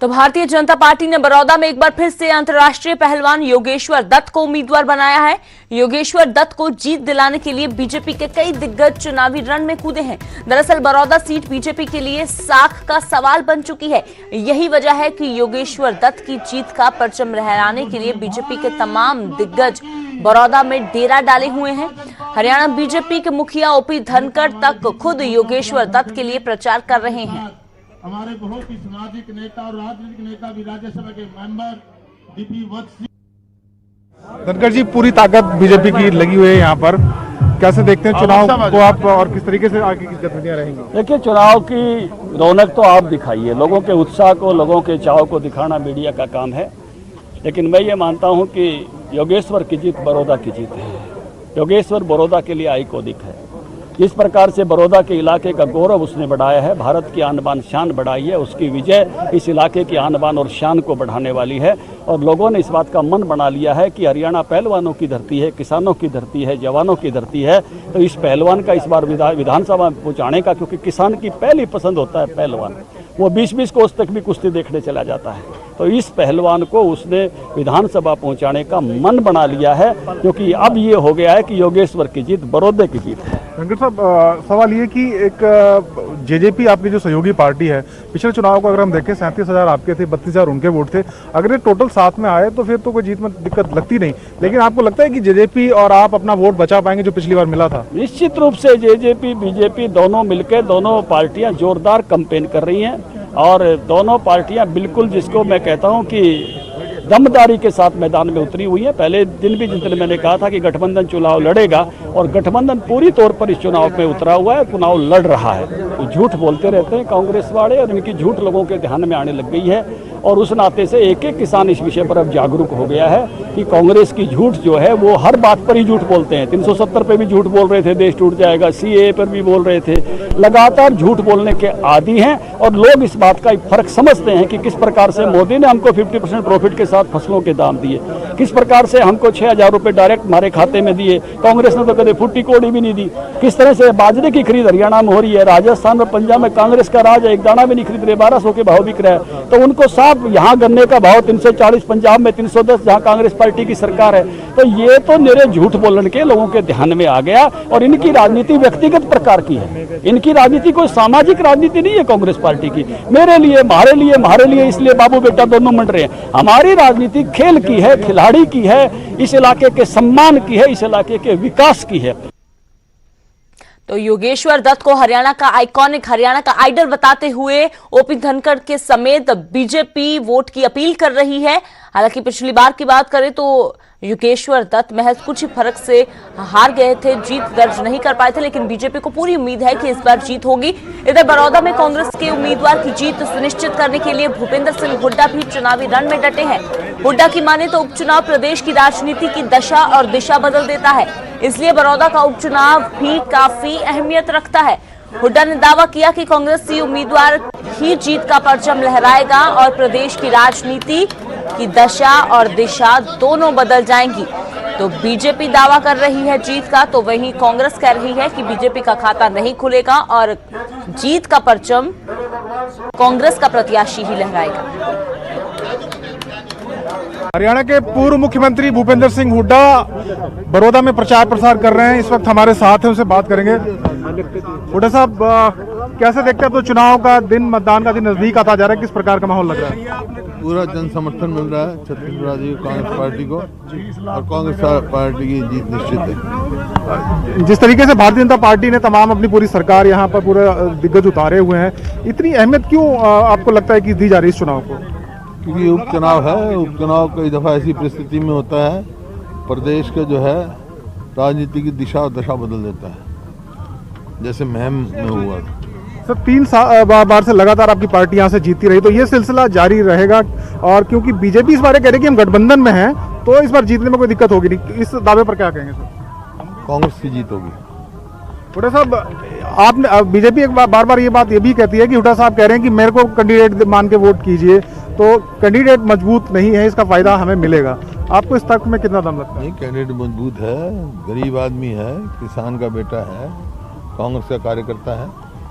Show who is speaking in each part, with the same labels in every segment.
Speaker 1: तो भारतीय जनता पार्टी ने बड़ौदा में एक बार फिर से अंतर्राष्ट्रीय पहलवान योगेश्वर दत्त को उम्मीदवार बनाया है। योगेश्वर दत्त को जीत दिलाने के लिए बीजेपी के कई दिग्गज चुनावी रण में कूदे हैं। दरअसल बड़ौदा सीट बीजेपी के लिए साख का सवाल बन चुकी है। यही वजह है कि योगेश्वर दत्त की जीत का परचम लहराने के लिए बीजेपी के तमाम दिग्गज बड़ौदा में डेरा डाले हुए हैं। हरियाणा बीजेपी के मुखिया ओपी धनखड़ तक खुद योगेश्वर दत्त के लिए प्रचार कर रहे हैं।
Speaker 2: हमारे बहुत ही सामाजिक नेता और राजनीतिक नेता भी राज्यसभा के मेंबर डीपी वत्स।
Speaker 3: धनखड़ जी, पूरी ताकत बीजेपी की लगी हुई है यहाँ पर, कैसे देखते हैं चुनाव को आप और किस तरीके से आगे की गतिविधियां रहेंगी?
Speaker 4: देखिए, चुनाव की रौनक तो आप दिखाइए, लोगों के उत्साह को, लोगों के चाव को दिखाना मीडिया का काम है। लेकिन मैं ये मानता हूँ कि योगेश्वर की जीत बड़ौदा की जीत है। योगेश्वर बड़ौदा के लिए आइकॉनिक है। जिस प्रकार से बड़ौदा के इलाके का गौरव उसने बढ़ाया है, भारत की आन बान शान बढ़ाई है, उसकी विजय इस इलाके की आन बान और शान को बढ़ाने वाली है। और लोगों ने इस बात का मन बना लिया है कि हरियाणा पहलवानों की धरती है, किसानों की धरती है, जवानों की धरती है। तो इस पहलवान का इस बार विधानसभा में पहुँचाने का, क्योंकि किसान की पहली पसंद होता है पहलवान, वो 20-20 कोस तक भी कुश्ती देखने चला जाता है। तो इस पहलवान को उसने विधानसभा पहुंचाने का मन बना लिया है, क्योंकि अब ये हो गया है कि योगेश्वर की जीत बड़ौदे की जीत है।
Speaker 3: धनखड़ साहब, सवाल ये कि एक जेजेपी आपकी जो सहयोगी पार्टी है, पिछले चुनाव को अगर हम देखें 37,000 आपके थे, 32,000 उनके वोट थे। अगर ये टोटल साथ में आए तो फिर तो कोई जीत में दिक्कत लगती नहीं, लेकिन आपको लगता है कि जेजेपी और आप अपना वोट बचा पाएंगे जो पिछली बार मिला था?
Speaker 4: निश्चित रूप से जेजेपी बीजेपी दोनों मिलकर, दोनों पार्टियां जोरदार कैंपेन कर रही हैं और दोनों पार्टियां बिल्कुल, जिसको मैं कहता हूं कि दमदारी के साथ मैदान में उतरी हुई है। पहले दिन भी जिस दिन मैंने कहा था कि गठबंधन चुनाव लड़ेगा, और गठबंधन पूरी तौर पर इस चुनाव में उतरा हुआ है, चुनाव लड़ रहा है। तो झूठ बोलते रहते हैं कांग्रेस वाले, और इनकी झूठ लोगों के ध्यान में आने लग गई है। और उस नाते से एक एक किसान इस विषय पर अब जागरूक हो गया है कि कांग्रेस की झूठ जो है वो हर बात पर ही झूठ बोलते हैं। 370 पे भी झूठ बोल रहे थे, देश टूट जाएगा, सीएए पर भी बोल रहे थे। लगातार झूठ बोलने के आदी हैं, और लोग इस बात का फर्क समझते हैं कि किस प्रकार से मोदी ने हमको 50% प्रॉफिट के साथ फसलों के दाम दिए, किस प्रकार से हमको 6,000 रुपए डायरेक्ट हमारे खाते में दिए। कांग्रेस ने तो कभी फुट्टी कोड़ी भी नहीं दी। किस तरह से बाजरे की खरीद हरियाणा में हो रही है, राजस्थान और पंजाब में कांग्रेस का राज है, एक दाना भी नहीं खरीद रहे, 1200 के भाव बिक रहा है। तो उनको साफ, यहाँ गन्ने का भाव 340, पंजाब में 310, जहाँ कांग्रेस पार्टी की सरकार है। तो ये तो मेरे झूठ बोलने के लोगों के ध्यान में आ गया। और इनकी राजनीति व्यक्तिगत प्रकार की है, इनकी राजनीति कोई सामाजिक राजनीति नहीं है कांग्रेस पार्टी की। मेरे लिए, हमारे लिए इसलिए बाबू बेटा दोनों मंड रहे हैं। हमारी राजनीति खेल की है, खिलाड़ी की है, इस इलाके के सम्मान की है, इस इलाके के विकास की है।
Speaker 1: तो योगेश्वर दत्त को हरियाणा का आइकॉनिक, हरियाणा का आइडल बताते हुए ओपी धनखड़ के समेत बीजेपी वोट की अपील कर रही है। हालांकि पिछली बार की बात करें तो योगेश्वर दत्त महज कुछ ही फर्क से हार गए थे, जीत दर्ज नहीं कर पाए थे, लेकिन बीजेपी को पूरी उम्मीद है कि इस बार जीत होगी। इधर बड़ौदा में कांग्रेस के उम्मीदवार की जीत सुनिश्चित करने के लिए भूपेंद्र सिंह हुड्डा भी चुनावी रण में डटे हैं। हुड्डा की माने तो उपचुनाव प्रदेश की राजनीति की दशा और दिशा बदल देता है, इसलिए बड़ौदा का उपचुनाव भी काफी अहमियत रखता है। हुड्डा ने दावा किया कि कांग्रेसी उम्मीदवार ही जीत का परचम लहराएगा और प्रदेश की राजनीति की दशा और दिशा दोनों बदल जाएंगी। तो बीजेपी दावा कर रही है जीत का, तो वहीं कांग्रेस कह रही है कि बीजेपी का खाता नहीं खुलेगा और जीत का परचम कांग्रेस का प्रत्याशी ही लहराएगा।
Speaker 3: हरियाणा के पूर्व मुख्यमंत्री भूपेंद्र सिंह हुड्डा बड़ौदा में प्रचार प्रसार कर रहे हैं, इस वक्त हमारे साथ हैं, उनसे बात करेंगे। हुड्डा साहब, कैसे देखते हैं, तो चुनाव का दिन, मतदान का दिन नजदीक आता जा रहा है, किस प्रकार का माहौल लग रहा है?
Speaker 5: पूरा जन समर्थन मिल रहा है छत्तीसगढ़ राज्य कांग्रेस पार्टी को, और कांग्रेस पार्टी की जीत निश्चित है।
Speaker 3: जिस तरीके से भारतीय जनता पार्टी ने तमाम अपनी पूरी सरकार यहाँ पर पूरे दिग्गज उतारे हुए हैं, इतनी अहमियत क्यों आपको लगता है कि दी जा रही है इस चुनाव को?
Speaker 5: क्योंकि उपचुनाव है, उपचुनाव कई दफा ऐसी परिस्थिति में होता है, प्रदेश का जो है राजनीति की दिशा और दशा बदल देता है, जैसे महम में हुआ।
Speaker 3: सर, 3 बार से लगातार आपकी पार्टी यहाँ से जीतती रही, तो ये सिलसिला जारी रहेगा? और क्योंकि बीजेपी इस बार कह रही है कि हम गठबंधन में हैं, तो इस बार जीतने में कोई दिक्कत होगी नहीं, इस दावे पर क्या कहेंगे सर?
Speaker 5: कांग्रेस की जीत होगी।
Speaker 3: हुड्डा साहब, आपने, बीजेपी एक बार बार ये भी कहती है कि हुड्डा साहब कह रहे हैं कि मेरे को कैंडिडेट मान के वोट कीजिए, तो कैंडिडेट मजबूत नहीं है, इसका फायदा हमें मिलेगा। आपको इस तर्क में कितना दम लगता है?
Speaker 5: नहीं, कैंडिडेट मजबूत है, गरीब आदमी है, किसान का बेटा है, कांग्रेस का कार्यकर्ता है,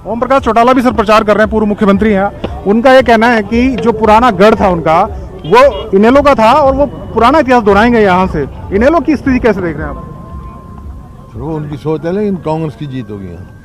Speaker 3: ओम प्रकाश चौटाला भी सर प्रचार कर रहे हैं, पूर्व मुख्यमंत्री हैं। उनका ये कहना है कि जो पुराना गढ़ था उनका वो इनेलो का था और वो पुराना इतिहास दोहराएंगे यहाँ से। इनेलो की स्थिति कैसे देख रहे हैं आप?
Speaker 5: वो उनकी सोच है, लेकिन कांग्रेस की जीत होगी यहाँ।